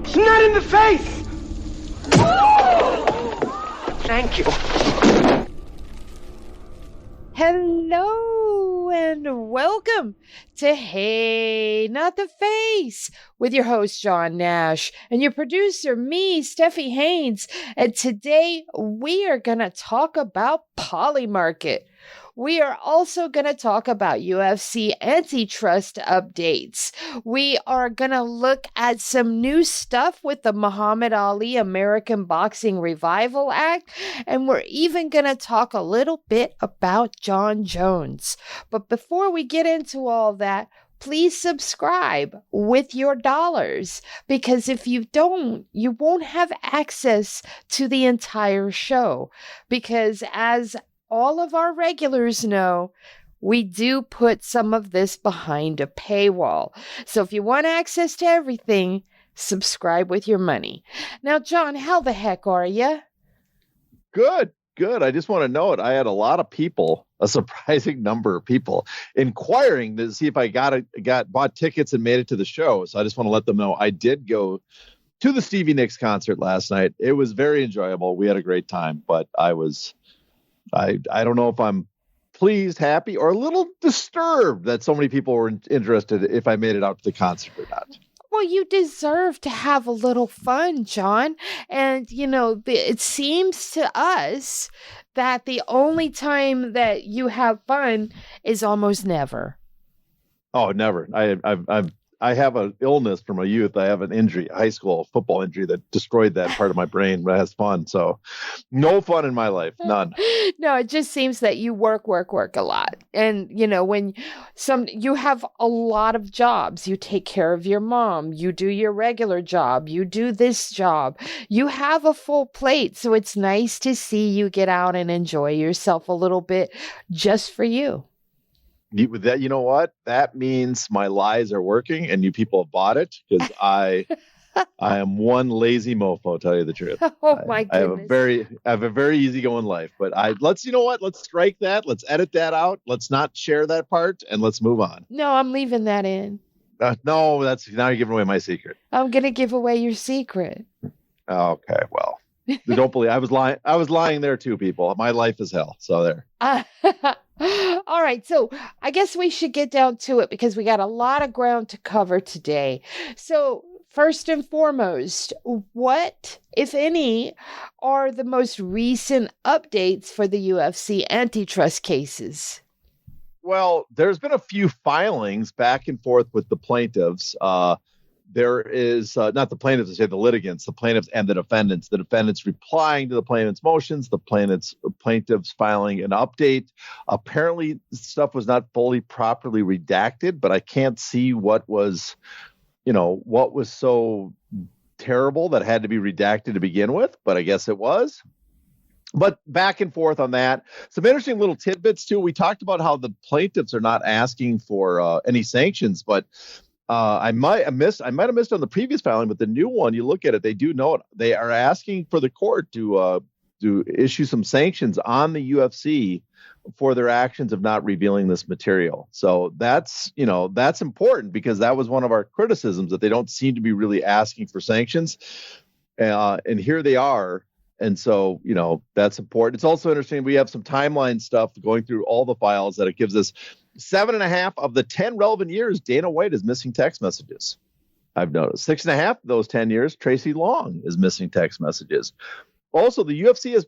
It's not in the face! Thank you. Hello and welcome to Hey, Not the Face with your host, John Nash, and your producer, me, Steffi Haynes. And today we are going to talk about Polymarket. We are also going to talk about UFC antitrust updates. We are going to look at some new stuff with the Muhammad Ali American Boxing Revival Act. And we're even going to talk a little bit about John Jones. But before we get into all that, please subscribe with your dollars, because if you don't, you won't have access to the entire show. Because as all of our regulars know, we do put some of this behind a paywall. So if you want access to everything, subscribe with your money. Now, John, how the heck are you? Good. I just want to note, I had a lot of people, a surprising number of people, inquiring to see if I bought tickets and made it to the show. So I just want to let them know I did go to the Stevie Nicks concert last night. It was very enjoyable. We had a great time, but I don't know if I'm pleased, happy, or a little disturbed that so many people were interested if I made it out to the concert or not. Well, you deserve to have a little fun, John. And, it seems to us that the only time that you have fun is almost never. Oh, never. I have an illness from my youth. I have an injury, a high school football injury that destroyed that part of my brain. But it has fun. So no fun in my life. None. No, it just seems that you work a lot. And, when you have a lot of jobs, you take care of your mom, you do your regular job, you do this job, you have a full plate. So it's nice to see you get out and enjoy yourself a little bit just for you. With that, you know what? That means my lies are working, and you people have bought it, because I am one lazy mofo. Tell you the truth. Oh my goodness! I have a very easygoing life, but let's strike that. Let's edit that out. Let's not share that part, and let's move on. No, I'm leaving that in. No, now you're giving away my secret. I'm gonna give away your secret. Okay, well. Don't believe I was lying. I was lying there too, people. My life is hell. So there. All right. So I guess we should get down to it, because we got a lot of ground to cover today. So first and foremost, what, if any, are the most recent updates for the UFC antitrust cases? Well, there's been a few filings back and forth with the plaintiffs. There is not the plaintiffs, I say the litigants, the plaintiffs and the defendants replying to the plaintiffs' motions, the plaintiffs filing an update. Apparently stuff was not fully properly redacted, but I can't see what was so terrible that had to be redacted to begin with, but I guess it was. But back and forth on that. Some interesting little tidbits too. We talked about how the plaintiffs are not asking for any sanctions, but I might have missed on the previous filing, but the new one, you look at it, they do note they are asking for the court to issue some sanctions on the UFC for their actions of not revealing this material. So that's important, because that was one of our criticisms, that they don't seem to be really asking for sanctions. And here they are. And so, that's important. It's also interesting. We have some timeline stuff going through all the files that it gives us. 7.5 of the 10 relevant years, Dana White is missing text messages. I've noticed 6.5 of those 10 years, Tracy Long is missing text messages. Also, the UFC has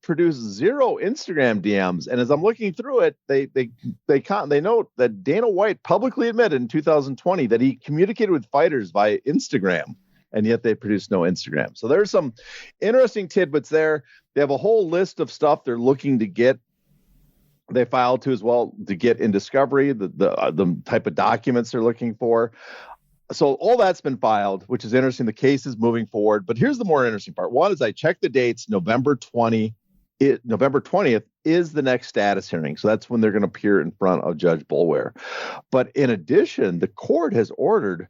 produced 0 Instagram DMs. And as I'm looking through it, they note that Dana White publicly admitted in 2020 that he communicated with fighters via Instagram, and yet they produced no Instagram. So there's some interesting tidbits there. They have a whole list of stuff they're looking to get. They filed to as well to get in discovery, the type of documents they're looking for. So all that's been filed, which is interesting. The case is moving forward. But here's the more interesting part. One is I checked the dates. November 20th is the next status hearing. So that's when they're going to appear in front of Judge Boulware. But in addition, the court has ordered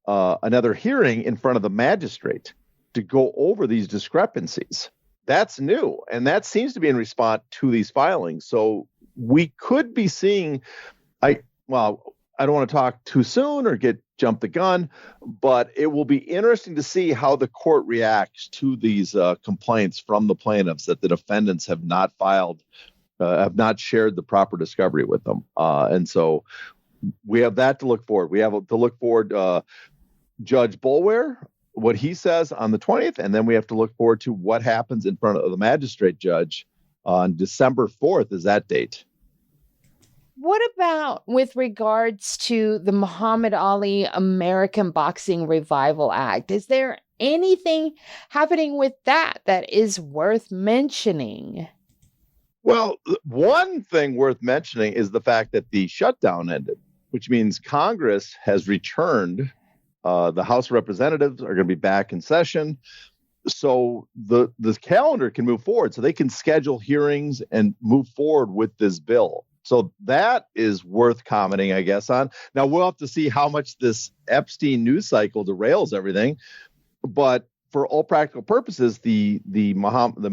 another hearing in front of the magistrate to go over these discrepancies. That's new. And that seems to be in response to these filings. So we could be seeing, I don't want to talk too soon or get jump the gun, but it will be interesting to see how the court reacts to these complaints from the plaintiffs that the defendants have not filed, have not shared the proper discovery with them. And so we have that to look forward. We have to look forward Judge Boulware, what he says on the 20th, and then we have to look forward to what happens in front of the magistrate judge on December 4th is that date. What about with regards to the Muhammad Ali American Boxing Revival Act? Is there anything happening with that is worth mentioning? Well, one thing worth mentioning is the fact that the shutdown ended, which means Congress has returned. The House of Representatives are going to be back in session. So the calendar can move forward, so they can schedule hearings and move forward with this bill. So that is worth commenting, I guess, on. Now, we'll have to see how much this Epstein news cycle derails everything. But for all practical purposes, the Muhammad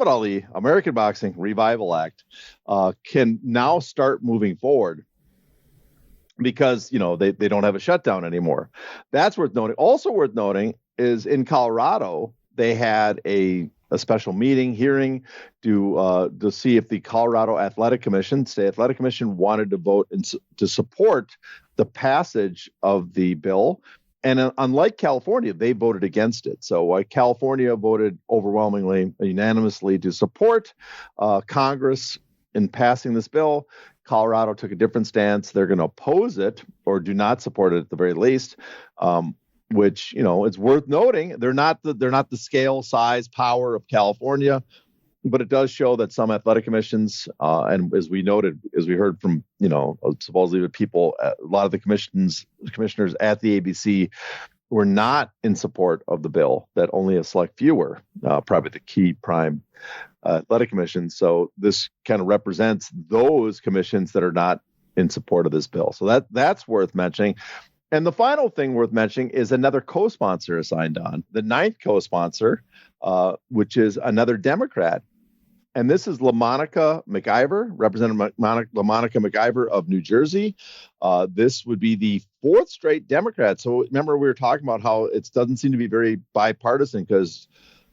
Ali American Boxing Revival Act can now start moving forward because, they don't have a shutdown anymore. That's worth noting. Also worth noting is in Colorado, they had a special hearing to see if the Colorado State Athletic Commission wanted to vote to support the passage of the bill. And unlike California, they voted against it. So California voted overwhelmingly, unanimously to support Congress in passing this bill. Colorado took a different stance. They're going to oppose it or do not support it at the very least. Which, it's worth noting. They're not the scale, size, power of California, but it does show that some athletic commissions, and as we heard from, supposedly the people, a lot of the commissioners at the ABC were not in support of the bill, that only a select few were, probably the key prime athletic commissions. So this kind of represents those commissions that are not in support of this bill. So that's worth mentioning. And the final thing worth mentioning is another co-sponsor is signed on, the ninth co-sponsor, which is another Democrat. And this is LaMonica McIver, Representative LaMonica McIver of New Jersey. This would be the fourth straight Democrat. So remember, we were talking about how it doesn't seem to be very bipartisan because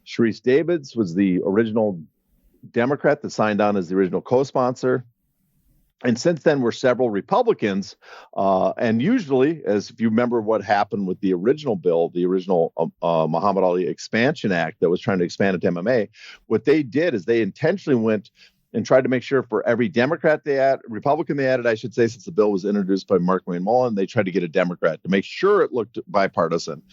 Sharice Davids was the original Democrat that signed on as the original co-sponsor. And since then, were several Republicans. And usually, as if you remember what happened with the original bill, the original Muhammad Ali Expansion Act that was trying to expand it to MMA, what they did is they intentionally went and tried to make sure for every Republican they added, I should say, since the bill was introduced by Mark Wayne Mullen, they tried to get a Democrat to make sure it looked bipartisan.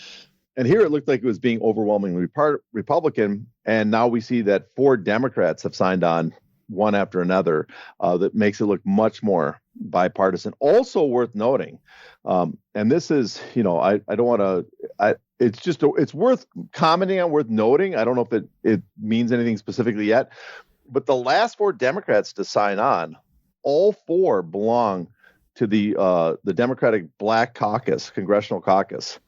And here it looked like it was being overwhelmingly Republican. And now we see that 4 Democrats have signed on one after another, that makes it look much more bipartisan. Also worth noting, and this is, I don't want to, it's worth commenting on, worth noting. I don't know if it means anything specifically yet, but the last 4 Democrats to sign on, all 4 belong to the Democratic Black Caucus, Congressional Caucus,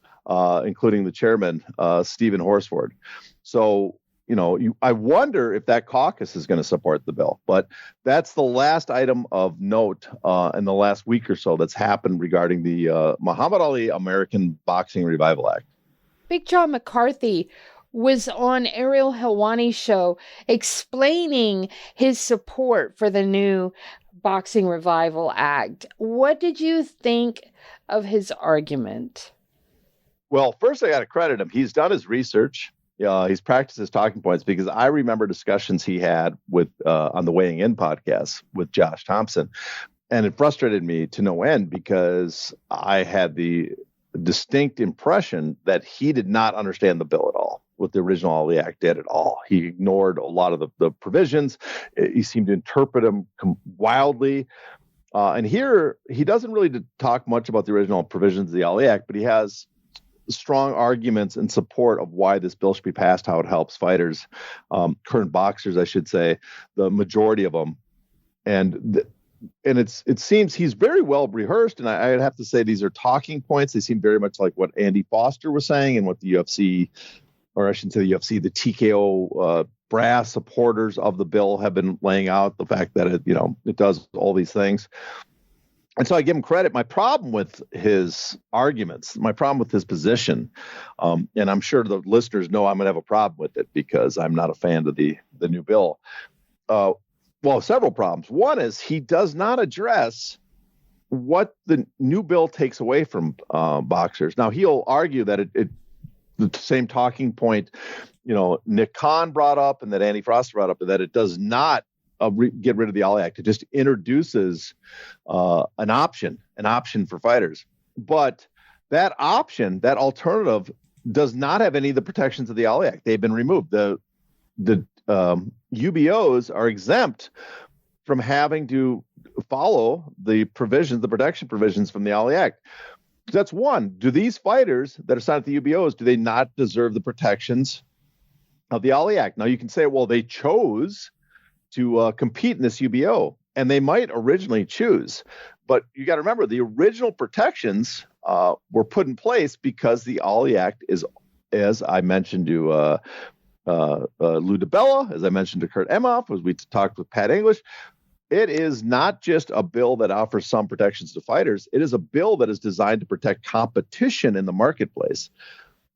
including the chairman, Stephen Horsford. So, I wonder if that caucus is going to support the bill. But that's the last item of note in the last week or so that's happened regarding the Muhammad Ali American Boxing Revival Act. Big John McCarthy was on Ariel Helwani's show explaining his support for the new Boxing Revival Act. What did you think of his argument? Well, first I got to credit him. He's done his research. He's practiced his talking points, because I remember discussions he had with on the Weighing In podcast with Josh Thompson. And it frustrated me to no end, because I had the distinct impression that he did not understand the bill at all, what the original Ali Act did at all. He ignored a lot of the provisions. He seemed to interpret them wildly. And here, he doesn't really talk much about the original provisions of the Ali Act, but he has strong arguments in support of why this bill should be passed, how it helps fighters, current boxers, I should say, the majority of them. And it seems he's very well rehearsed. And I'd have to say these are talking points. They seem very much like what Andy Foster was saying and what the UFC, or I shouldn't say the UFC, the TKO brass supporters of the bill have been laying out, the fact that it does all these things. And so I give him credit. My problem with his arguments, my problem with his position, and I'm sure the listeners know I'm going to have a problem with it because I'm not a fan of the new bill. Well, several problems. One is he does not address what the new bill takes away from boxers. Now, he'll argue that the same talking point, Nick Khan brought up and that Andy Frost brought up, that it does not get rid of the All Act. It just introduces an option for fighters. But that option, that alternative, does not have any of the protections of the All Act. They've been removed. The UBOs are exempt from having to follow the protection provisions from the All Act. That's one. Do these fighters that are signed at the UBOs, do they not deserve the protections of the All Act? Now, you can say, well, they chose to compete in this UBO, and they might originally choose. But you got to remember, the original protections were put in place because the All Act is, as I mentioned to Lou DiBella, as I mentioned to Kurt Emhoff, as we talked with Pat English, it is not just a bill that offers some protections to fighters. It is a bill that is designed to protect competition in the marketplace.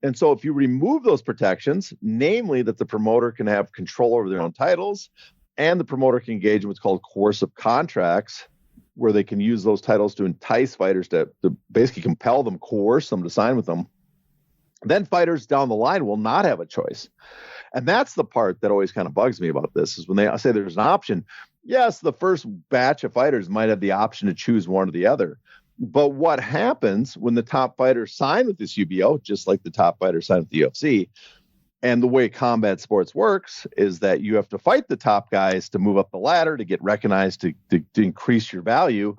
And so if you remove those protections, namely that the promoter can have control over their own titles and the promoter can engage in what's called coercive contracts, where they can use those titles to entice fighters to basically compel them, coerce them to sign with them, then fighters down the line will not have a choice. And that's the part that always kind of bugs me about this, is when they say there's an option. Yes, the first batch of fighters might have the option to choose one or the other. But what happens when the top fighters sign with this UBO, just like the top fighters sign with the UFC, and the way combat sports works is that you have to fight the top guys to move up the ladder, to get recognized, to increase your value.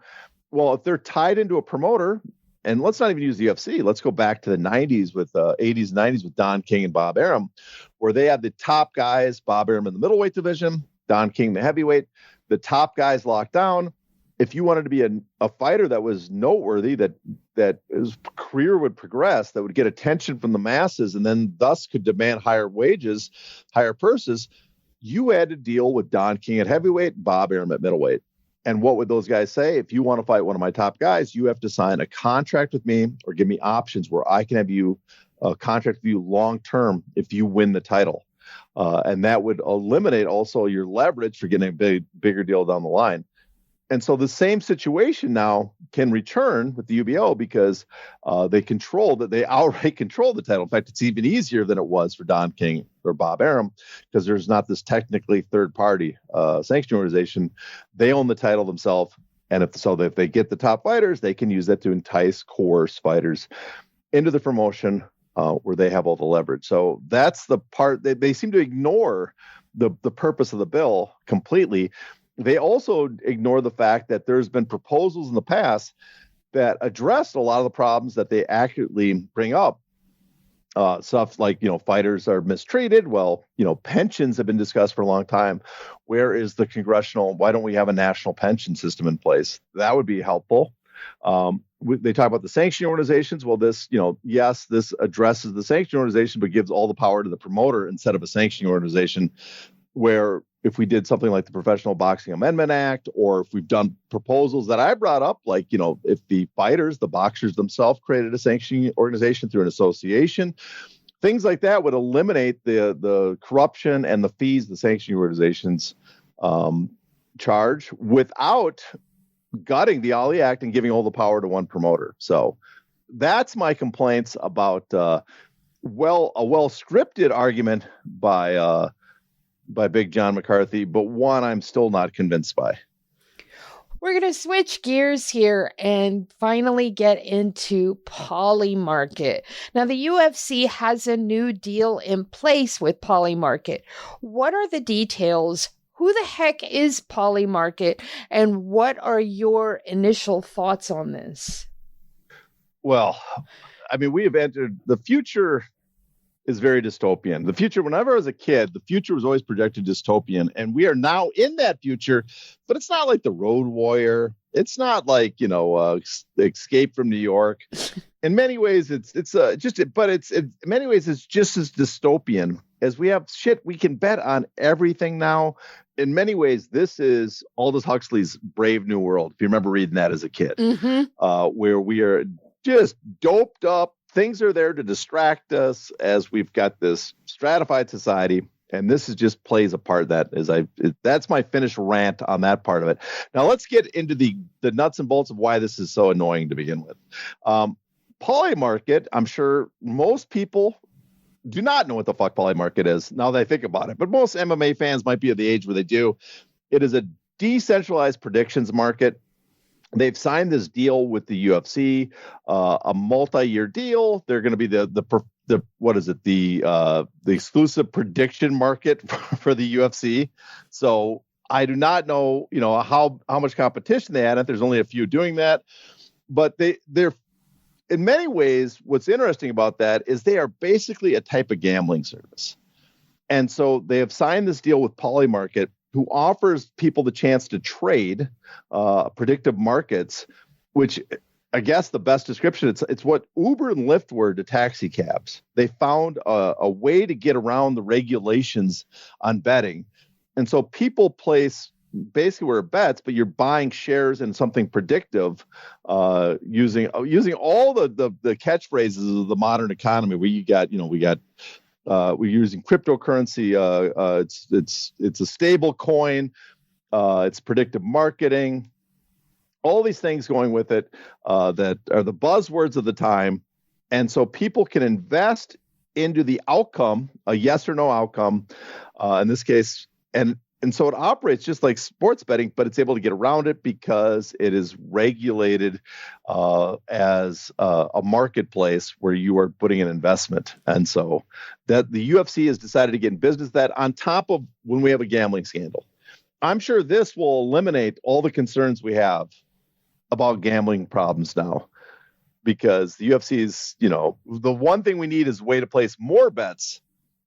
Well, if they're tied into a promoter, and let's not even use the UFC, let's go back to the 90s with 80s and 90s with Don King and Bob Arum, where they had the top guys, Bob Arum in the middleweight division, Don King the heavyweight, the top guys locked down. If you wanted to be a fighter that was noteworthy, that his career would progress, that would get attention from the masses, and then thus could demand higher wages, higher purses, you had to deal with Don King at heavyweight, Bob Arum at middleweight. And what would those guys say? If you want to fight one of my top guys, you have to sign a contract with me or give me options where I can have you contract with you long term if you win the title. And that would eliminate also your leverage for getting a bigger deal down the line. And so the same situation now can return with the UBO because they outright control the title. In fact, it's even easier than it was for Don King or Bob Arum because there's not this technically third-party sanction organization. They own the title themselves. And if they get the top fighters, they can use that to entice, coerce fighters into the promotion where they have all the leverage. So that's the part that they seem to ignore the purpose of the bill completely. They also ignore the fact that there's been proposals in the past that addressed a lot of the problems that they accurately bring up. Stuff like, fighters are mistreated. Well, pensions have been discussed for a long time. Why don't we have a national pension system in place? That would be helpful. They talk about the sanction organizations. Well, this addresses the sanction organization, but gives all the power to the promoter instead of a sanction organization, where if we did something like the Professional Boxing Amendment Act, or if we've done proposals that I brought up, like, if the boxers themselves created a sanctioning organization through an association, things like that would eliminate the corruption and the fees the sanctioning organizations charge without gutting the Ali Act and giving all the power to one promoter. So that's my complaints about a well-scripted argument by Big John McCarthy, but one I'm still not convinced by. We're going to switch gears here and finally get into Polymarket. Now, the UFC has a new deal in place with Polymarket. What are the details? Who the heck is Polymarket? And what are your initial thoughts on this? Well, we have entered the future. Is very dystopian. The future, whenever I was a kid, the future was always projected dystopian, and we are now in that future, but it's not like The Road Warrior. It's not like, Escape from New York. In many ways, it's just as dystopian as we have shit. We can bet on everything now. in many ways, this is Aldous Huxley's Brave New World. If you remember reading that as a kid, where we are just doped up. Things are there to distract us as we've got this stratified society. And this is just plays a part that's my finished rant on that part of it. Now let's get into the nuts and bolts of why this is so annoying to begin with. Polymarket, I'm sure most people do not know what the fuck Polymarket is now that I think about it, but most MMA fans might be at the age where they do. It is a decentralized predictions market. They've signed this deal with the UFC, a multi-year deal. They're going to be the exclusive prediction market for the UFC. So I do not know, how much competition they had. There's only a few doing that, but they're in many ways. What's interesting about that is they are basically a type of gambling service, and so they have signed this deal with Polymarket, who offers people the chance to trade predictive markets, which I guess the best description, it's what Uber and Lyft were to taxi cabs. They found a way to get around the regulations on betting. And so people place basically where bets, but you're buying shares in something predictive using all the catchphrases of the modern economy where we're using cryptocurrency. It's a stable coin. It's predictive marketing. All these things going with it that are the buzzwords of the time. And so people can invest into the outcome, a yes or no outcome in this case. And so it operates just like sports betting, but it's able to get around it because it is regulated as a marketplace where you are putting an investment. And so that the UFC has decided to get in business that on top of when we have a gambling scandal. I'm sure this will eliminate all the concerns we have about gambling problems now, because the UFC is, the one thing we need is a way to place more bets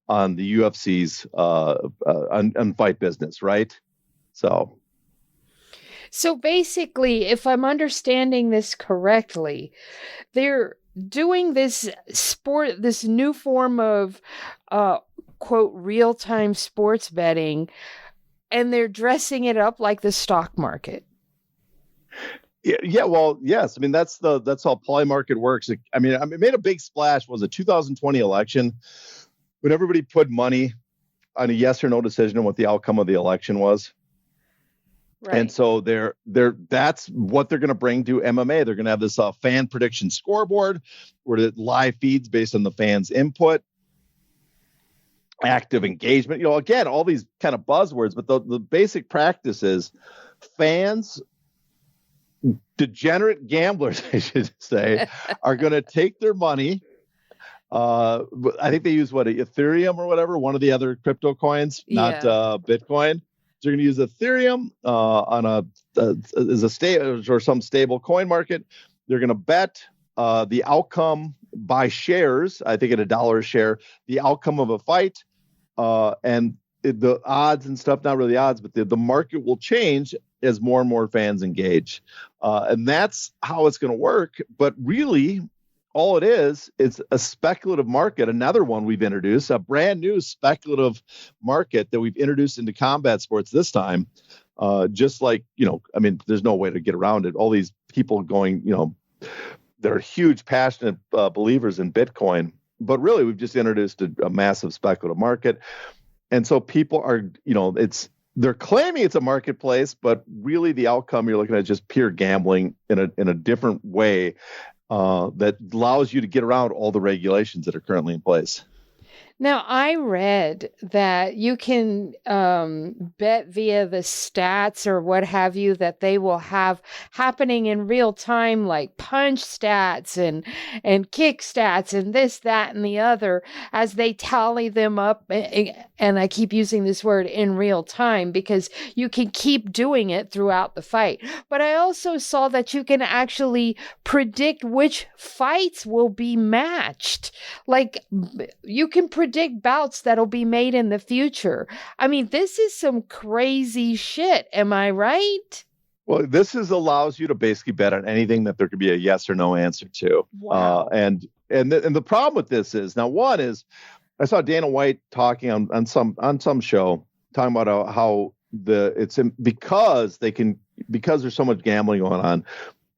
on the UFC's on fight business, right? So basically, if I'm understanding this correctly, they're doing this new form of quote real-time sports betting, and they're dressing it up like the stock market. Yeah, well, yes. I mean, that's how Polymarket works. It made a big splash. Was a 2020 election when everybody put money on a yes or no decision on what the outcome of the election was. Right. And so that's what they're going to bring to MMA. They're going to have this fan prediction scoreboard where it live feeds based on the fans' input, active engagement. Again, all these kind of buzzwords, but the basic practice is fans. Degenerate gamblers, I should say, are going to take their money. I think they use Ethereum or whatever, one of the other crypto coins, not Bitcoin. So they're going to use Ethereum as a state or some stable coin market. They're going to bet the outcome by shares. I think at $1 a share, the outcome of a fight, and the odds and stuff. Not really the odds, but the market will change as more and more fans engage. And that's how it's going to work. But really, all it is, it's a speculative market. Another one we've introduced, a brand new speculative market that we've introduced into combat sports this time. Just like, there's no way to get around it. All these people going, they're huge, passionate believers in Bitcoin. But really, we've just introduced a massive speculative market. And so people are, they're claiming it's a marketplace, but really the outcome you're looking at just pure gambling in a different way that allows you to get around all the regulations that are currently in place. Now, I read that you can bet via the stats or what have you that they will have happening in real time, like punch stats and kick stats and this, that, and the other, as they tally them up. And I keep using this word in real time because you can keep doing it throughout the fight. But I also saw that you can actually predict which fights will be matched. Like you can predict bouts that'll be made in the future. I mean, this is some crazy shit. Am I right? Well, this allows you to basically bet on anything that there could be a yes or no answer to. Wow. And the problem with this is, now one is, I saw Dana White talking on some show, talking about how because there's so much gambling going on,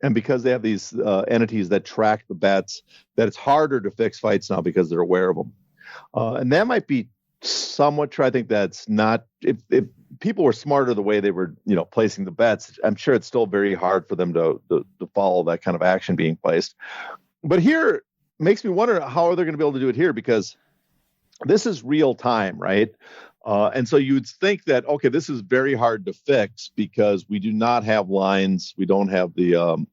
and because they have these entities that track the bets, that it's harder to fix fights now because they're aware of them. And that might be somewhat true. I think that's not, if people were smarter the way they were, placing the bets, I'm sure it's still very hard for them to follow that kind of action being placed. But here makes me wonder, how are they going to be able to do it here? Because this is real time, right? And so you would think that, okay, this is very hard to fix because we do not have lines. We don't have the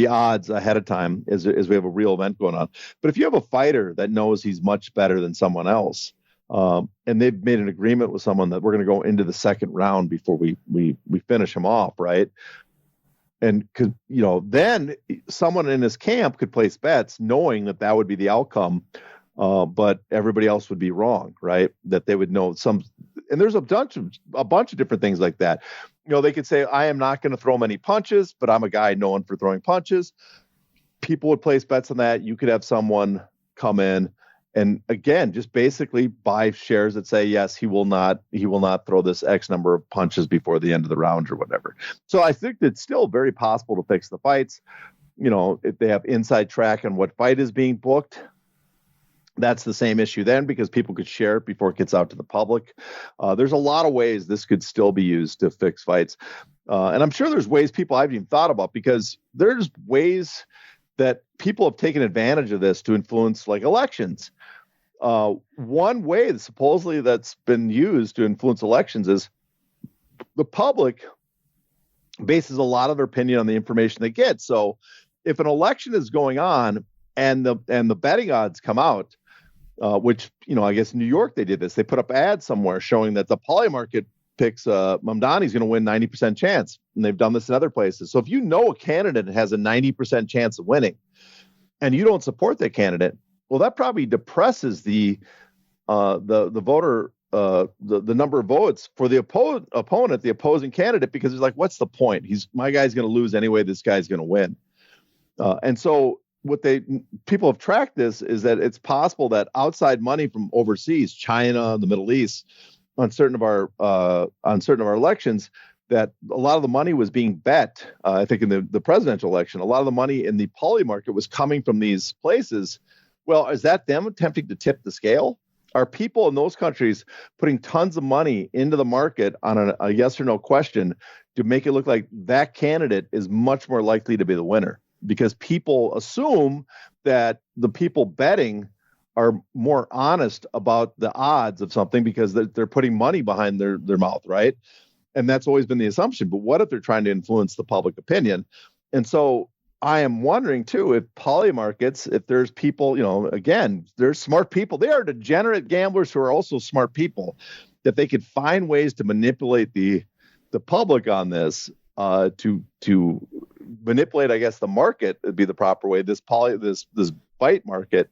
odds ahead of time as we have a real event going on. But if you have a fighter that knows he's much better than someone else, and they've made an agreement with someone that we're going to go into the second round before we finish him off, right? And then someone in his camp could place bets knowing that would be the outcome. But everybody else would be wrong, right? That they would know and there's a bunch of different things like that. They could say, I am not going to throw many punches, but I'm a guy known for throwing punches. People would place bets on that. You could have someone come in and, again, just basically buy shares that say, yes, he will not throw this X number of punches before the end of the round or whatever. So I think it's still very possible to fix the fights. If they have inside track on what fight is being booked, that's the same issue then, because people could share it before it gets out to the public. There's a lot of ways this could still be used to fix fights. And I'm sure there's ways people I haven't even thought about, because there's ways that people have taken advantage of this to influence, like, elections. One way that supposedly that's been used to influence elections is the public bases a lot of their opinion on the information they get. So if an election is going on and the betting odds come out, which, I guess in New York they did this. They put up ads somewhere showing that the Polymarket picks Mamdani's going to win 90% chance. And they've done this in other places. So if a candidate has a 90% chance of winning and you don't support that candidate, well, that probably depresses the voter, the number of votes for the opponent, the opposing candidate, because it's like, what's the point? My guy's going to lose anyway. This guy's going to win. And so what people have tracked this is that it's possible that outside money from overseas, China, the Middle East, on certain of our elections, that a lot of the money was being bet. I think in the presidential election, a lot of the money in the Polymarket was coming from these places. Well, is that them attempting to tip the scale? Are people in those countries putting tons of money into the market on a yes or no question to make it look like that candidate is much more likely to be the winner? Because people assume that the people betting are more honest about the odds of something because they're putting money behind their mouth, right? And that's always been the assumption. But what if they're trying to influence the public opinion? And so I am wondering, too, if Polymarkets, if there's people, again, there's smart people. They are degenerate gamblers who are also smart people, that they could find ways to manipulate the public on this, to manipulate, I guess, the market would be the proper way, this fight market,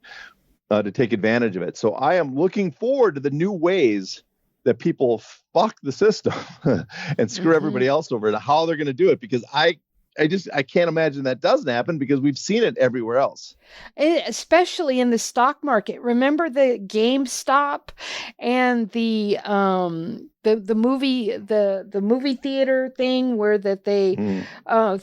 to take advantage of it. So I am looking forward to the new ways that people fuck the system and screw everybody else over, and how they're going to do it, because I can't imagine that doesn't happen, because we've seen it everywhere else. Especially in the stock market. Remember the GameStop and the movie theater thing where that they a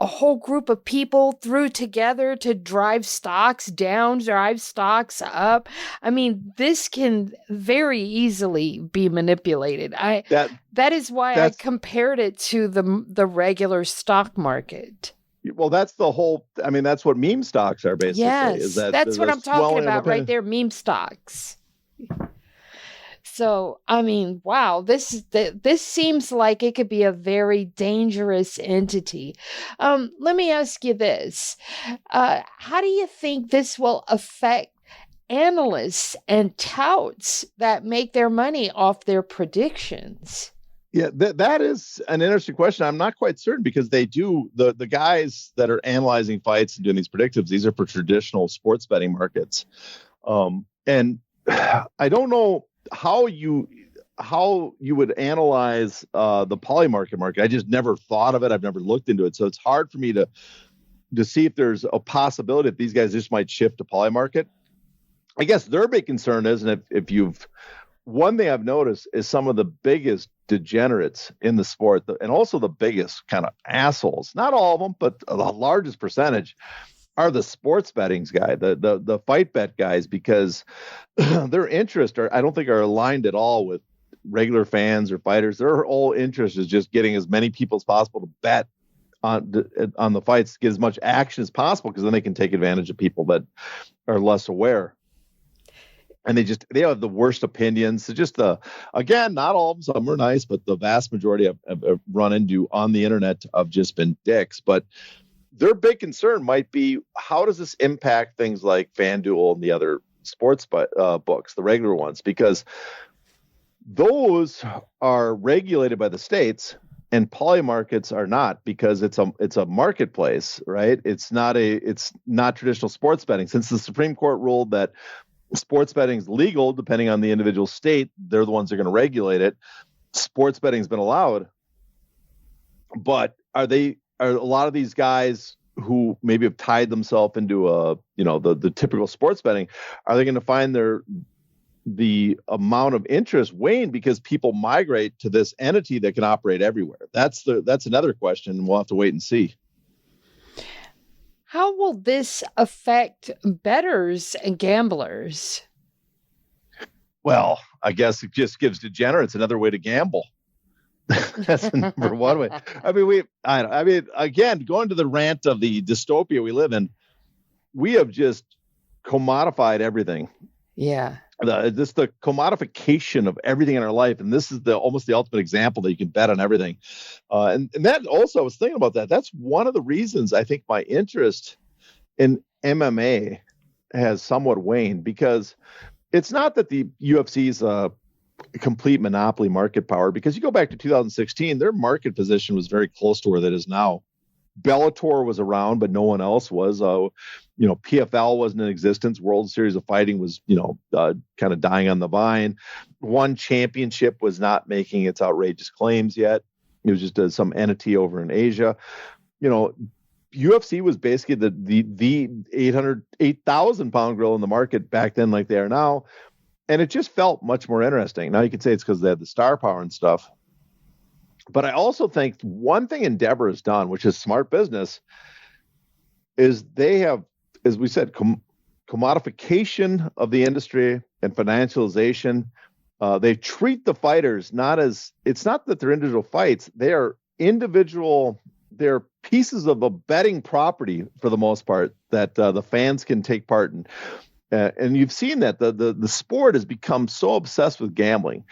whole group of people threw together to drive stocks down, drive stocks up. I mean, this can very easily be manipulated. That is why I compared it to the regular stock market. Well, that's the whole. I mean, that's what meme stocks are basically. Yes, that's what I'm talking about right there. Meme stocks. So, I mean, wow, this seems like it could be a very dangerous entity. Let me ask you this: how do you think this will affect analysts and touts that make their money off their predictions? Yeah, that is an interesting question. I'm not quite certain, because they do the guys that are analyzing fights and doing these predictives. These are for traditional sports betting markets, and I don't know how you would analyze the Polymarket market. I just never thought of it. I've never looked into it, so it's hard for me to see if there's a possibility that these guys just might shift to Polymarket. I guess their big concern is, and if you've one thing I've noticed is some of the biggest degenerates in the sport, and also the biggest kind of assholes, not all of them, but the largest percentage, are the sports bettings guy, the fight bet guys, because their interests I don't think are aligned at all with regular fans or fighters. Their whole interest is just getting as many people as possible to bet on the fights, get as much action as possible, because then they can take advantage of people that are less aware. And they have the worst opinions. So just again, not all of them, some are nice, but the vast majority I've run into on the internet have just been dicks. But their big concern might be, how does this impact things like FanDuel and the other sports books, the regular ones? Because those are regulated by the states, and Polymarkets are not, because it's a marketplace, right? It's not traditional sports betting. Since the Supreme Court ruled that sports betting is legal, depending on the individual state, they're the ones that are going to regulate it. Sports betting has been allowed, but are a lot of these guys who maybe have tied themselves into the typical sports betting, are they going to find the amount of interest wane because people migrate to this entity that can operate everywhere? That's another question. We'll have to wait and see. How will this affect bettors and gamblers? Well, I guess it just gives degenerates another way to gamble. That's the number one way. I mean, again, going to the rant of the dystopia we live in, we have just commodified everything. Yeah. The commodification of everything in our life. And this is almost the ultimate example that you can bet on everything. And that also, I was thinking about that. That's one of the reasons I think my interest in MMA has somewhat waned, because it's not that the UFC is a complete monopoly market power, because you go back to 2016, their market position was very close to where that is now. Bellator was around, but no one else was. PFL wasn't in existence. World Series of Fighting was, kind of dying on the vine. One Championship was not making its outrageous claims yet. It was just some entity over in Asia. UFC was basically the 8,000 pound gorilla in the market back then, like they are now. And it just felt much more interesting. Now you could say it's because they had the star power and stuff. But I also think one thing Endeavor has done, which is smart business, is they have, as we said, commodification of the industry and financialization. They treat the fighters it's not that they're individual fights. They are they're pieces of a betting property for the most part that the fans can take part in. And you've seen that the sport has become so obsessed with gambling.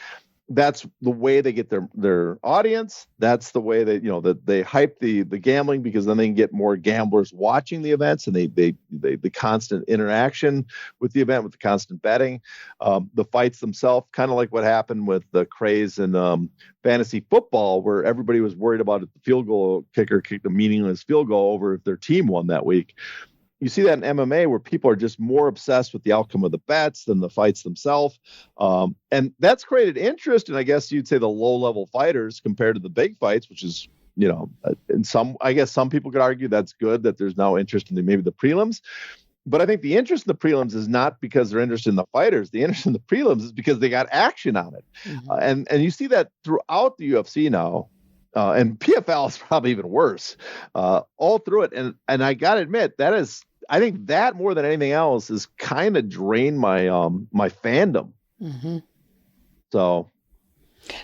That's the way they get their audience. That's the way that they hype the gambling, because then they can get more gamblers watching the events, and the constant interaction with the event, with the constant betting, the fights themselves, kind of like what happened with the craze in fantasy football, where everybody was worried about if the field goal kicker kicked a meaningless field goal over if their team won that week. You see that in MMA, where people are just more obsessed with the outcome of the bets than the fights themselves. And that's created interest in, I guess you'd say, the low-level fighters compared to the big fights, which is, I guess some people could argue that's good, that there's now interest in maybe the prelims. But I think the interest in the prelims is not because they're interested in the fighters. The interest in the prelims is because they got action on it. Mm-hmm. And you see that throughout the UFC now. And PFL is probably even worse, all through it. And I got to admit, I think that more than anything else has kind of drained my fandom. Mm-hmm. So,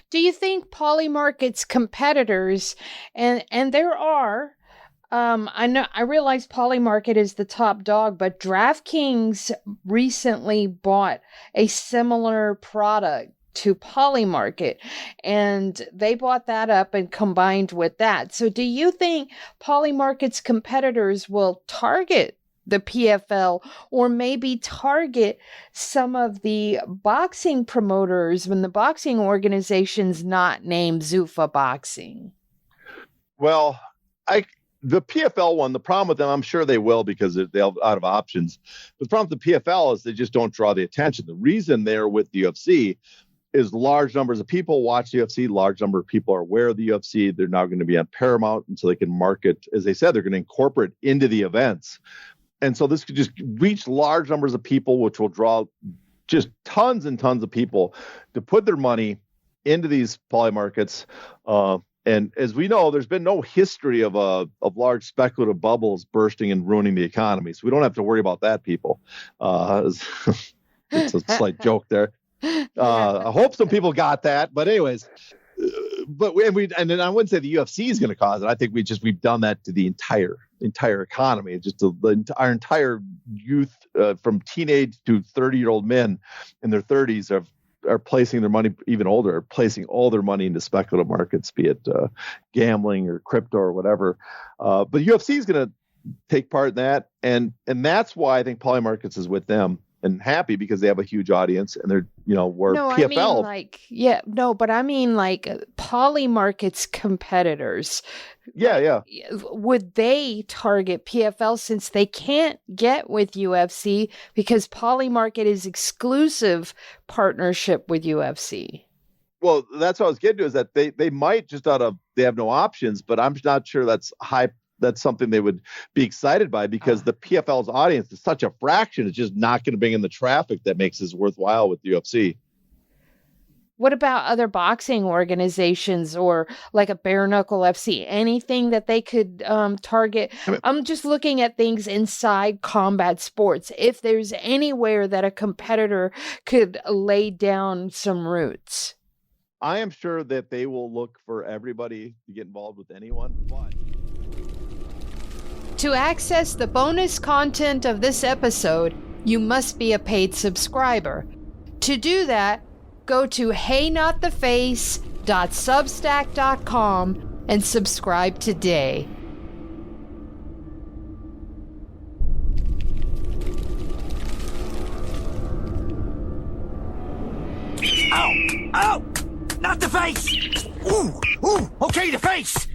do you think Polymarket's competitors, and there are, I realize Polymarket is the top dog, but DraftKings recently bought a similar product to Polymarket, and they bought that up and combined with that. So do you think Polymarket's competitors will target the PFL, or maybe target some of the boxing promoters when the boxing organization's not named Zuffa Boxing? Well, the PFL one, the problem with them, I'm sure they will, because they're out of options. The problem with the PFL is they just don't draw the attention. The reason they're with the UFC is large numbers of people watch the UFC. Large number of people are aware of the UFC. They're now going to be on Paramount, and so they can market, as they said, they're going to incorporate into the events. And so this could just reach large numbers of people, which will draw just tons and tons of people to put their money into these Polymarkets. And as we know, there's been no history of large speculative bubbles bursting and ruining the economy. So we don't have to worry about that, people. It's a slight joke there. I hope some people got that. But anyways, and then I wouldn't say the UFC is going to cause it. I think we've done that to the entire economy. Just our entire youth, from teenage to 30-year-old men in their 30s are placing their money, even older, are placing all their money into speculative markets, be it gambling or crypto or whatever. But UFC is going to take part in that, and that's why I think Polymarkets is with them and happy, because they have a huge audience, and they're where PFL. But I mean Polymarket's competitors. Yeah. Would they target PFL since they can't get with UFC because Polymarket is exclusive partnership with UFC? Well, that's what I was getting to, is that they might just they have no options, but I'm not sure that's something they would be excited by, because the PFL's audience is such a fraction. It's just not going to bring in the traffic that makes this worthwhile with the UFC. What about other boxing organizations or like a bare knuckle FC? Anything that they could target? I'm just looking at things inside combat sports. If there's anywhere that a competitor could lay down some roots. I am sure that they will look for everybody to get involved with anyone. But to access the bonus content of this episode, you must be a paid subscriber. To do that, go to heynottheface.substack.com and subscribe today. Ow! Ow! Not the face! Ooh! Okay, the face!